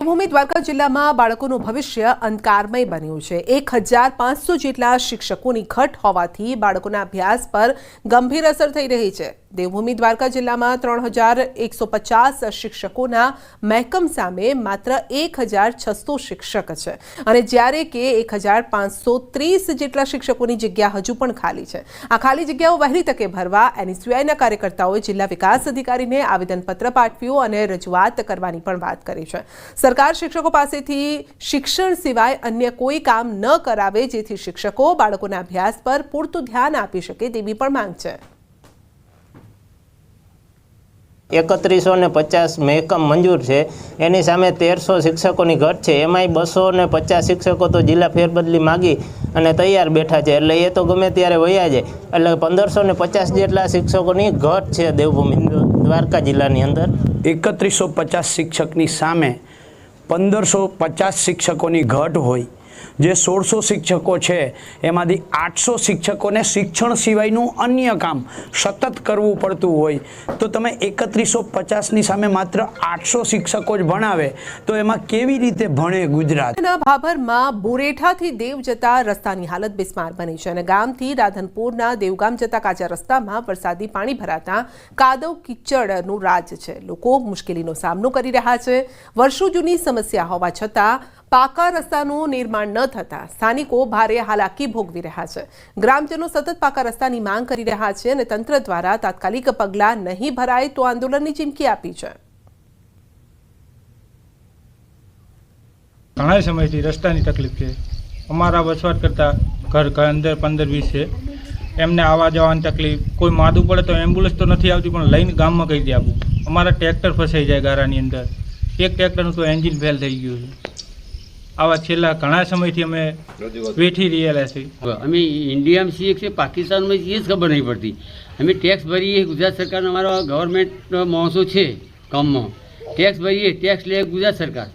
દેવભૂમિ દ્વારકા જિલ્લામાં બાળકોનું ભવિષ્ય અંધકારમય બન્યું છે। 1500 જેટલા શિક્ષકોની ઘટ હોવાથી બાળકોના અભ્યાસ પર ગંભીર અસર થઈ રહી છે। દેવભૂમિ દ્વારકા જિલ્લામાં 3150 શિક્ષકોના મહેકમ સામે માત્ર 1600 શિક્ષક છે અને જ્યારે કે 1530 જેટલા શિક્ષકોની જગ્યા હજુ પણ ખાલી છે। આ ખાલી જગ્યાઓ વહેલી તકે ભરવા એનએસયુઆઈના કાર્યકર્તાઓએ જિલ્લા વિકાસ અધિકારીને આવેદનપત્ર પાઠવ્યું અને રજૂઆત કરવાની પણ વાત કરી છે। सरकार शिक्षकों पासेथी शिक्षण सिवाय अन्य कोई काम न करावे जेथी शिक्षको बाळकोना अभ्यास पर पूरतुं ध्यान आपी शके तेवी पण मांग छे। 3150 મહેકમ મંજૂર છે, એની સામે 1300 શિક્ષકોની ઘટ છે। એમાંય 250 શિક્ષકો તો જિલ્લા ફેરબદલી માગી અને તૈયાર બેઠા છે, એટલે એ તો ગમે ત્યારે વયા જાય। એટલે 1550 જેટલા શિક્ષકોની ઘટ છે દેવભૂમિ દ્વારકા જિલ્લાની અંદર। 3150 શિક્ષકની સામે 1550 શિક્ષકોની ઘટ હોય, જે 1600 શિક્ષકો છે એમાંથી 800 શિક્ષકોને શિક્ષણ સિવાયનું અન્ય કામ સતત કરવું પડતું હોય, તો તમે 3150ની સામે માત્ર 800 શિક્ષકો જ ભણાવે તો એમાં કેવી રીતે ભણે ગુજરાત? ભાભરમાં બોરેઠાથી દેવ જતા રસ્તાની હાલત બિસ્માર બની છે અને ગામથી રાધનપુરના દેવગામ જતા કાચા રસ્તામાં વરસાદી પાણી ભરાતા કાદવ કીચડનું રાજ છે। લોકો મુશ્કેલીનો સામનો કરી રહ્યા છે। વર્ષો જૂની સમસ્યા હોવા છતાં પાકા રસ્તાનું નિર્માણ ન થતા સ્થાનિકો ભારે હાલાકી ભોગવી રહ્યા છે। ગ્રામજનો સતત પાકા રસ્તાની માંગ કરી રહ્યા છે અને તંત્ર દ્વારા તાત્કાલિક પગલાં નહીં ભરાય તો આંદોલનની ચીમકી આપી છે। ઘણા સમયથી રસ્તાની તકલીફ છે। અમારા વસવાટ કરતા ઘર અંદર 15-20 છે, એમને આવવા જવાની તકલીફ, કોઈ માદું પડે તો એમ્બ્યુલન્સ તો નથી આવતી પણ લઈને ગામમાં કહી દે આપું। અમારા ટ્રેક્ટર ફસાઈ જાય ગારાની અંદર, એક ટ્રેક્ટરનું તો એન્જિન ફેલ થઈ ગયું છે। આવા છેલ્લા ઘણા સમયથી અમે બેઠી રહેલા છીએ। અમે ઇન્ડિયામાં છીએ કે પાકિસ્તાનમાં છીએ જ ખબર નહીં પડતી। અમે ટેક્સ ભરીએ, ગુજરાત સરકાર અમારો ગવર્મેન્ટ માણસો છે કામમાં, ટેક્સ ભરીએ, ટેક્સ લે ગુજરાત સરકાર,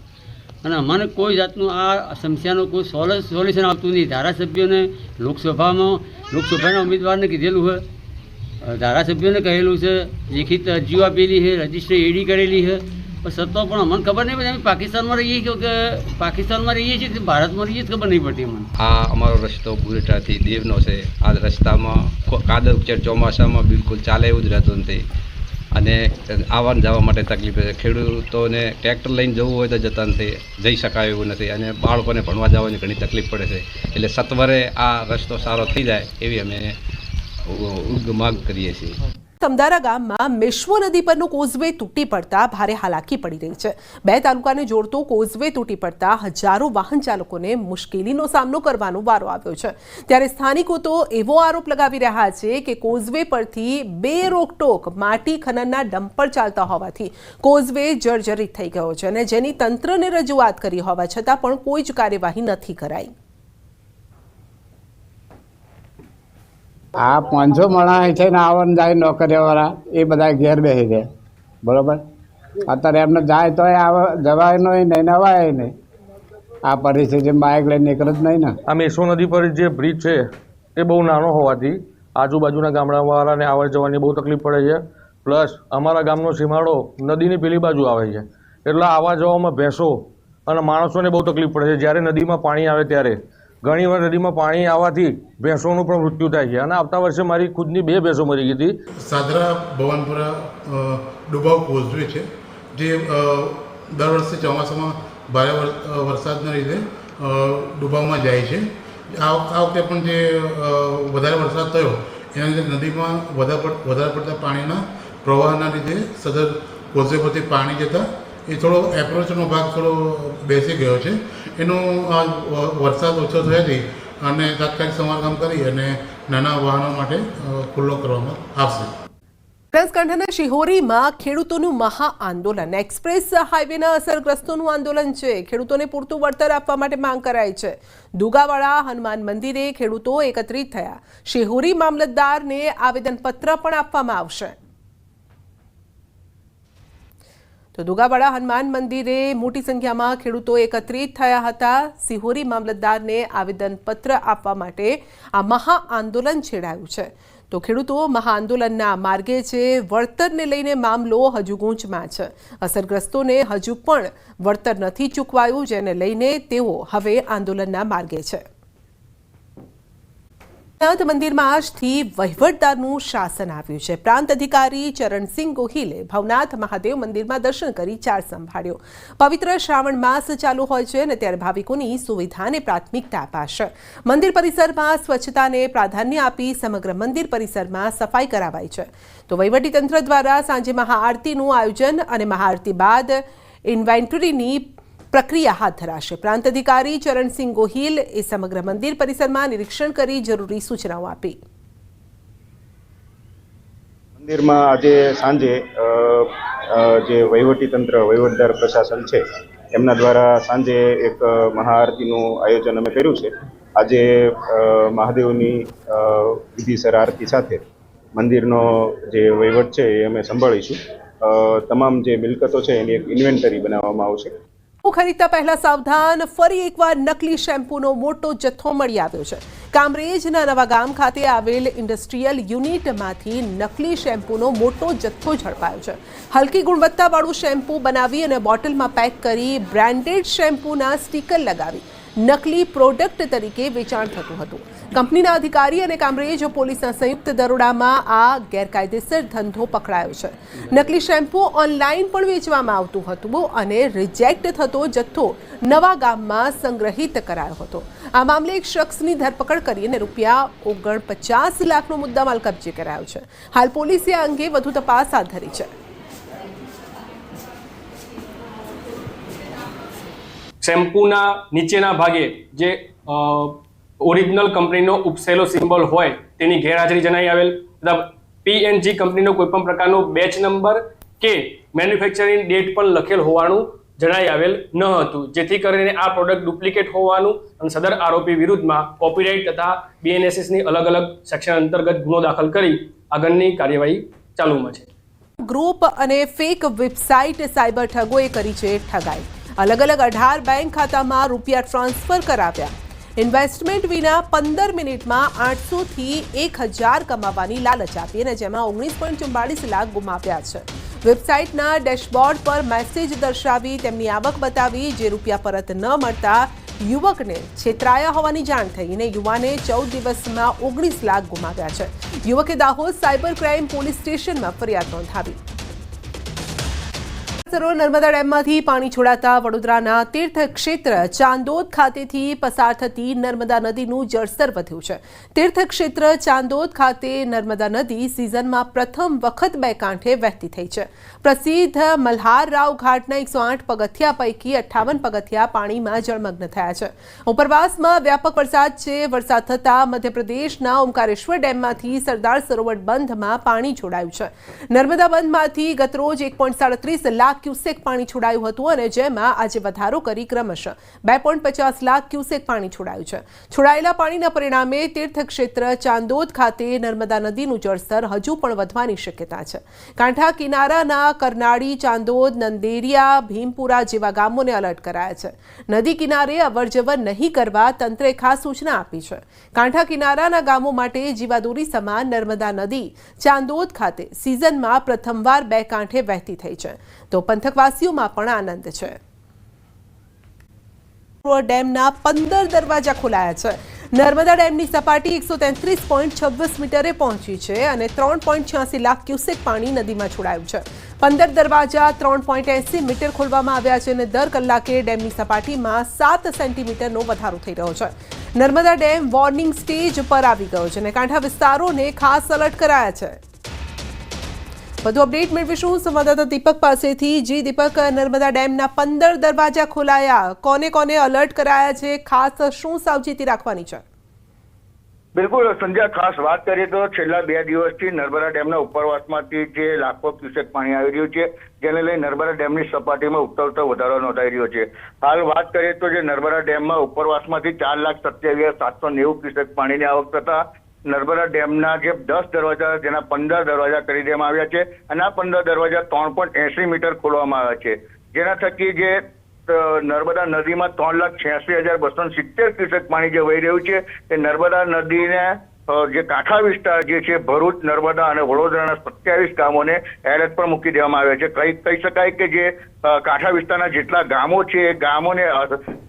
અને અમને કોઈ જાતનું આ સમસ્યાનો કોઈ સોલ્યુશન આવતું નહીં। ધારાસભ્યોને લોકસભાના ઉમેદવારને કીધેલું છે, ધારાસભ્યોને કહેલું છે, લેખિત અરજીઓ આપેલી છે, રજિસ્ટર એડી કરેલી છે, સત્તા પણ અમને ખબર નહીં પડતી। અમે પાકિસ્તાનમાં રહીએ કે પાકિસ્તાનમાં રહીએ છીએ કે ભારતમાં રહીએ ખબર નહીં પડતી અમને। આ અમારો રસ્તો બુરેટાથી દેવનો છે। આ રસ્તામાં કાદવ છે, ચોમાસામાં બિલકુલ ચાલે એવું જ રહેતું નથી અને આવવા જવા માટે તકલીફ છે। ખેડૂતોને ટ્રેક્ટર લઈને જવું હોય તો જતા નથી, જઈ શકાય એવું નથી અને બાળકોને ભણવા જવાની ઘણી તકલીફ પડે છે। એટલે સત્વરે આ રસ્તો સારો થઈ જાય એવી અમે માંગ કરીએ છીએ। સમદારા ગામમાં મેશ્વો નદી પરનો કોઝવે તૂટી પડતા ભારે હાલાકી પડી રહી છે। 2 તાલુકાને જોડતો કોઝવે તૂટી પડતા હજારો વાહન ચાલકોને મુશ્કેલીનો સામનો કરવાનો વારો આવ્યો છે। ત્યારે સ્થાનિકો તો એવો આરોપ લગાવી રહ્યા છે કે કોઝવે પરથી બેરોકટોક માટી ખનનના ડમ્પર ચાલતા હોવાથી કોઝવે જર્જરિત થઈ ગયો છે અને જેની તંત્રને રજૂઆત કરી હોવા છતાં પણ કોઈ જ કાર્યવાહી નથી કરાઈ। આ 500 માણસ છે ને આવન જાય નોકરીવાળા એ બધા ઘેર બેસી ગયા, બરાબર। અત્યારે એમને જાય તો જવાય નહીં ને નવાય નહીં। આ પરિસ્થિતિમાં બાઇક લઈને નીકળે જ નહીં ને। આ મેશ્વો નદી પર જે બ્રિજ છે એ બહુ નાનો હોવાથી આજુબાજુના ગામડાવાળાને આવવા જવાની બહુ તકલીફ પડે છે। પ્લસ અમારા ગામનો સીમાડો નદીની પેલી બાજુ આવે છે, એટલે આવવા જવામાં ભેંસો અને માણસોને બહુ તકલીફ પડે છે। જ્યારે નદીમાં પાણી આવે ત્યારે ઘણીવાર નદીમાં પાણી આવવાથી ભેંસોનું પણ મૃત્યુ થાય છે અને આવતા વર્ષે મારી ખુદની 2 ભેંસો મરી ગઈ હતી। સાદરા ભવનપુરા ડુબાવ કોઝવે છે, જે દર વર્ષે ચોમાસામાં ભારે વરસાદના લીધે ડુબાવમાં જાય છે। આ વખતે પણ જે વધારે વરસાદ થયો એના લીધે નદીમાં વધારે પડતા પાણીના પ્રવાહના લીધે સદર કોઝવે પરથી પાણી જતાં એ થોડો એપ્રોચનો ભાગ થોડો બેસી ગયો છે। એનો વરસાદ ઓછો થયાથી અને તાત્કાલિક સમારકામ કરી અને નાના વાહનો માટે ખુલ્લો કરવામાં આવશે। બનાસકાંઠાના શિહોરીમાં ખેડૂતોનું મહા આંદોલન। એક્સપ્રેસ હાઈવેના અસરગ્રસ્તોનું આંદોલન છે। ખેડૂતોને પૂરતું વળતર આપવા માટે માંગ કરાઈ છે। દુગાવાડા હનુમાન મંદિરે ખેડૂતો એકત્રિત થયા। શિહોરી મામલતદારને આવેદનપત્ર પણ આપવામાં આવશે। તો દુગાવાડા હનુમાન મંદિરે મોટી સંખ્યામાં ખેડૂતો એકત્રિત થયા હતા। શિહોરી મામલતદારને આવેદનપત્ર આપવા માટે આ મહા આંદોલન છેડાયું છે। તો ખેડૂતો મહાઆંદોલનના માર્ગે છે. વળતરને લઈને મામલો હજુ ગૂંચમાં છે. અસરગ્રસ્તોને હજુ પણ વળતર નથી ચૂકવાયું, જેને લઈને તેઓ હવે આંદોલનના માર્ગે છે. ભવનાથ મંદિરમાં આજથી વહીવટદારનું શાસન આવ્યું છે. પ્રાંત અધિકારી ચરણસિંહ ગોહિલે ભવનાથ મહાદેવ મંદિરમાં દર્શન કરી ચાર્જ સંભાળ્યો. પવિત્ર શ્રાવણ માસ ચાલુ હોય છે અને ત્યારે ભાવિકોની સુવિધાને પ્રાથમિકતા અપાશે. મંદિર પરિસરમાં સ્વચ્છતાને પ્રાધાન્ય આપી સમગ્ર મંદિર પરિસરમાં સફાઈ કરાવાઈ છે. તો વહીવટીતંત્ર દ્વારા સાંજે મહાઆરતીનું આયોજન અને મહાઆરતી બાદ ઇન્વેન્ટરીની પ્રક્રિયા હાથ ધરાશે. પ્રાંત અધિકારી ચરણસિંહ ગોહિલ એ સમગ્ર મંદિર પરિસરમાં નિરીક્ષણ કરી જરૂરી સૂચનાઓ આપી. મંદિરમાં આજે સાંજે જે વહીવટીતંત્ર વહીવટદાર પ્રશાસન છે એમના દ્વારા સાંજે એક મહાઆરતીનું આયોજન અમે કર્યું છે. આજે મહાદેવની વિધિસર આરતી સાથે મંદિરનો જે વહીવટ છે એ અમે સંભાળીશું. તમામ જે મિલકતો છે એની એક ઇન્વેન્ટરી બનાવવામાં આવશે. ખરીદતા પહેલા સાવધાન. ફરી એકવાર નકલી શેમ્પૂનો મોટો જથ્થો મળી આવ્યો છે. કામરેજના નવા ગામ ખાતે આવેલ ઇન્ડસ્ટ્રીયલ યુનિટમાંથી નકલી શેમ્પૂનો મોટો જથ્થો ઝડપાયો છે. હલકી ગુણવત્તાવાળું શેમ્પૂ બનાવી અને બોટલમાં પેક કરી બ્રાન્ડેડ શેમ્પૂના સ્ટીકર લગાવી નકલી પ્રોડક્ટ તરીકે વેચાણ થતું હતું. કંપનીના અધિકારી અને કામરેજ પોલીસના સંયુક્ત દરોડામાં આ ગેરકાયદેસર ધંધો પકડાયો છે. નકલી શેમ્પૂ ઓનલાઈન પણ વેચવામાં આવતું હતું અને રિજેક્ટ થતો જથ્થો નવા ગામમાં સંગ્રહિત કરાયો હતો. આ મામલે એક શખ્સની ધરપકડ કરી અને ₹49 લાખનો મુદ્દામાલ કબજે કરાયો છે. હાલ પોલીસે આ અંગે વધુ તપાસ હાથ ધરી છે. શેમ્પૂના નીચેના ભાગે જે ઓરિજિનલ કંપનીનો ઉપસેલો સિમ્બોલ હોય તેની ગેરહાજરી જણાઈ આવેલ તથા PNG કંપનીનો કોઈપણ પ્રકારનો બેચ નંબર કે મેન્યુફેક્ચરિંગ ડેટ પણ લખેલ હોવાનું જણાઈ આવેલ ન હતું, જેથી કરીને આ પ્રોડક્ટ ડુપ્લિકેટ હોવાનું અને સદર આરોપી વિરુદ્ધમાં કોપીરાઇટ તથા BNSSની અલગ અલગ સેક્શન અંતર્ગત ગુનો દાખલ કરી આગળની કાર્યવાહી ચાલુમાં છે. ગ્રુપ અને ફેક વેબસાઇટ સાયબર ઠગોએ કરી છે ઠગાઈ. અલગ અલગ 18 બેંક ખાતામાં રૂપિયા ટ્રાન્સફર કરાવ્યા. ઇન્વેસ્ટમેન્ટ વિના 15 મિનિટમાં 800 થી 1000 કમાવાની લાલચ આપી અને જેમાં 19.44 લાખ ગુમાવ્યા છે. વેબસાઇટના ડેશબોર્ડ પર મેસેજ દર્શાવી તેમની આવક બતાવી, જે રૂપિયા પરત ન મળતા યુવકને છેતરાયા હોવાની જાણ થઈ અને યુવાને 14 દિવસમાં 19 લાખ ગુમાવ્યા છે. યુવકે દાહોદ સાયબર ક્રાઇમ પોલીસ સ્ટેશનમાં ફરિયાદ નોંધાવી. નર્મદા ડેમમાંથી પાણી છોડાતા વડોદરાના તીર્થ ક્ષેત્ર ચાંદોદ ખાતેથી પસાર થતી નર્મદા નદીનું જળસ્તર વધ્યું છે. તીર્થ ક્ષેત્ર ચાંદોદ ખાતે નર્મદા નદી સિઝનમાં પ્રથમ વખત બે કાંઠે વહેતી થઈ છે. પ્રસિદ્ધ મલ્હાર રાવ ઘાટના 108 પગથિયા પૈકી 58 પગથિયા પાણીમાં જળમગ્ન થયા છે. ઉપરવાસમાં વ્યાપક વરસાદ છે. વરસાદ થતાં મધ્યપ્રદેશના ઓમકારેશ્વર ડેમમાંથી સરદાર સરોવર બંધમાં પાણી છોડાયું છે. નર્મદા બંધમાંથી ગતરોજ 1.37 લાખ ક્યુસેક પાણી છોડાયું હતું અને જેમાં આજે વધારો કરી ક્રમશઃ 2.50 લાખ ક્યુસેક પાણી છોડાયું છે. છોડાયેલા પાણીના પરિણામે તીર્થ ક્ષેત્ર ચાંદોદ ખાતે નર્મદા નદીનું જળસ્તર હજુ પણ વધવાની શક્યતા છે. કાંઠા કિનારાના કરનાળી, ચાંદોદ, નંદેરિયા, ભીમપુરા જેવા ગામોને એલર્ટ કરાયા છે. નદી કિનારે અવરજવર નહીં કરવા તંત્રે ખાસ સૂચના આપી છે. કાંઠા કિનારાના ગામો માટે જીવાદોરી સમાન નર્મદા નદી ચાંદોદ ખાતે સિઝનમાં પ્રથમવાર બે કાંઠે વહેતી થઈ છે. તો પંથકવાસીઓમાં પણ આનંદ છે. ડેમના 15 દરવાજા ખોલાયા છે. નર્મદા ડેમની સપાટી 133.26 મીટરે પહોંચી છે અને 3.86 લાખ ક્યુસેક પાણી નદીમાં છોડાયું છે. 15 દરવાજા 3.80 મીટર ખોલવામાં આવ્યા છે અને દર કલાકે ડેમની સપાટીમાં 7 સેન્ટીમીટરનો વધારો થઈ રહ્યો છે. નર્મદા ડેમ વોર્નિંગ સ્ટેજ પર આવી ગયો છે અને કાંઠા વિસ્તારોને ખાસ એલર્ટ કરાયા છે. વધુ અપડેટ મેળવીશું સંવાદદાતા દીપક પાસેથી. જી દીપક, નર્મદા ડેમના 15 દરવાજા ખોલાયા, કોને કોને એલર્ટ કરાયા છે, ખાસ શું સાવચેતી રાખવાની છે? બિલકુલ સંધ્યા, ખાસ વાત કરીએ તો છેલ્લા 2 દિવસથી નર્મદા ડેમના ઉપરવાસમાંથી જે લાખો ક્યુસેક પાણી આવી રહ્યું છે, જેને લઈ નર્મદા ડેમની સપાટીમાં ઉતરતો વધારો નોંધાઈ રહ્યો છે. હાલ વાત કરીએ તો જે નર્મદા ડેમમાં ઉપરવાસમાંથી 4,27,790 ક્યુસેક પાણીની આવક થતા નર્મદા ડેમના જે 10 દરવાજા, જેના 15 દરવાજા કરી દેવામાં આવ્યા છે અને આ 15 દરવાજા 3.80 મીટર ખોલવામાં આવ્યા છે, જેના થકી જે નર્મદા નદીમાં 3,86,270 ક્યુસેક પાણી જે વહી રહ્યું છે તે નર્મદા નદીને જે કાંઠા વિસ્તાર જે છે ભરૂચ, નર્મદા અને વડોદરાના 27 ગામોને એલર્ટ પર મૂકી દેવામાં આવ્યા છે. કહી શકાય કે જે કાંઠા વિસ્તારના જેટલા ગામો છે એ ગામોને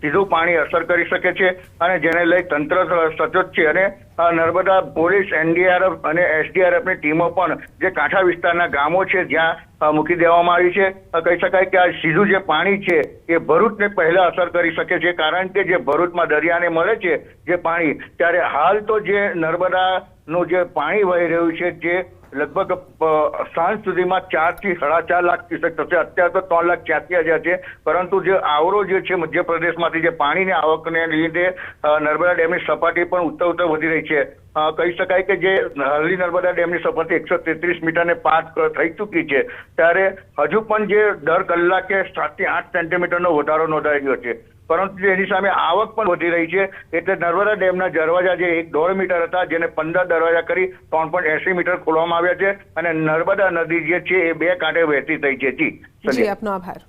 સીધું પાણી અસર કરી શકે છે અને જેને લઈ તંત્ર સચોટ છે. અને નર્મદા પોલીસ, NDRF અને SDRFની ટીમો પણ જે કાંઠા વિસ્તારના ગામો છે જ્યાં મૂકી દેવામાં આવી છે. કહી શકાય કે આ સીધું જે પાણી છે એ ભરૂચને પહેલા અસર કરી શકે છે, કારણ કે જે ભરૂચમાં દરિયાને મળે છે જે પાણી, ત્યારે હાલ તો જે નર્મદાનું જે પાણી વહી રહ્યું છે જે લગભગ સાંજ સુધીમાં 4 થી 4.5 લાખ ક્યુસેક થશે. અત્યારે તો 3,86,000 છે, પરંતુ જે આવરો જે છે મધ્યપ્રદેશમાંથી જે પાણીની આવકને લીધે નર્મદા ડેમની સપાટી પણ ઉત્તર વધી રહી છે. કહી શકાય કે જે હાલની નર્મદા ડેમની સપાટી 133 મીટરને પાર થઈ ચૂકી છે, ત્યારે હજુ પણ જે દર કલાકે 7 થી 8 સેન્ટીમીટરનો વધારો નોંધાઈ રહ્યો છે. પરંતુ એની સામે આવક પણ વધી રહી છે, એટલે નર્મદા ડેમના દરવાજા જે 1.5 મીટર હતા જેને 15 દરવાજા કરી 3.80 મીટર ખોલવામાં આવ્યા છે અને નર્મદા નદી જે છે એ 2 કાંઠે વહેતી થઈ છે. જી, આપનો આભાર.